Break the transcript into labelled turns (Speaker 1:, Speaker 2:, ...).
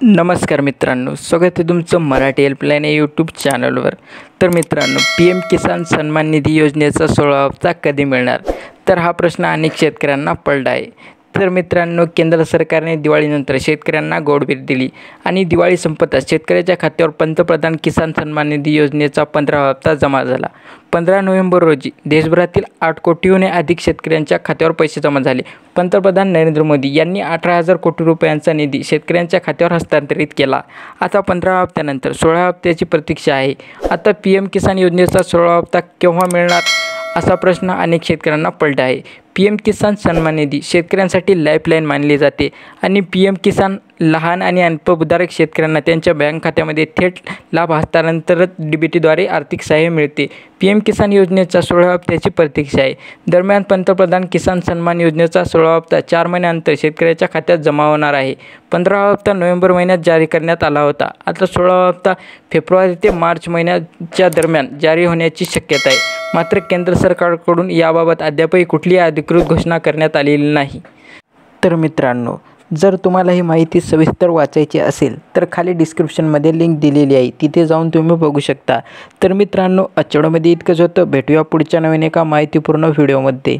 Speaker 1: नमस्कार मित्रांनो, स्वागत आहे तुमचं मराठी हेल्पलाईन या यूट्यूब चॅनलवर। तर मित्रांनो, PM किसान सन्मान निधी योजनेचा 16वा हप्ता कधी मिळणार? तर हा प्रश्न अनेक शेतकऱ्यांना पडला आहे। तर मित्रांनो, केंद्र सरकारने दिवाळीनंतर शेतकऱ्यांना गोडबीर दिली आणि दिवाळी संपताच शेतकऱ्याच्या खात्यावर पंतप्रधान किसान सन्मान निधी योजनेचा 15वा हप्ता जमा झाला। 15 नोव्हेंबर रोजी देशभरातील 8 कोटीहून अधिक शेतकऱ्यांच्या खात्यावर पैसे जमा झाले। पंतप्रधान नरेंद्र मोदी यांनी 18,000 कोटी रुपयांचा निधी शेतकऱ्यांच्या खात्यावर हस्तांतरित केला। आता 15 हप्त्यानंतर 16 हप्त्याची प्रतीक्षा आहे। आता PM किसान योजनेचा 16वा हप्ता केव्हा मिळणार असा प्रश्न अनेक शेतकऱ्यांना पडला आहे। PM किसान सन्मान निधी शेतकऱ्यांसाठी लाईफलाईन मानली जाते आणि PM किसान लहान आणि अल्पभूधारक शेतकऱ्यांना त्यांच्या बँक खात्यामध्ये थेट लाभ हस्तांतरण DBTद्वारे आर्थिक सहाय्य मिळते। PM किसान योजनेचा 16 हप्त्याची प्रतीक्षा आहे। दरम्यान पंतप्रधान किसान सन्मान योजनेचा 16वा हप्ता 4 महिन्यानंतर शेतकऱ्याच्या खात्यात जमा होणार आहे। 15वा हप्ता नोव्हेंबर महिन्यात जारी करण्यात आला होता। आता 16वा हप्ता फेब्रुवारी ते मार्च महिन्याच्या दरम्यान जारी होण्याची शक्यता आहे। मात्र केंद्र सरकारकडून याबाबत अद्यापही कुठलीही अधिकृत घोषणा करण्यात आलेली नाही। तर मित्रांनो, जर तुम्हाला ही माहिती सविस्तर वाचायची असेल तर खाली डिस्क्रिप्शनमध्ये लिंक दिलेली आहे, तिथे जाऊन तुम्ही बघू शकता। तर मित्रांनो, आजच्या व्हिडिओमध्ये इतकंच होतं। भेटूया पुढच्या नवीन एका माहितीपूर्ण व्हिडिओमध्ये।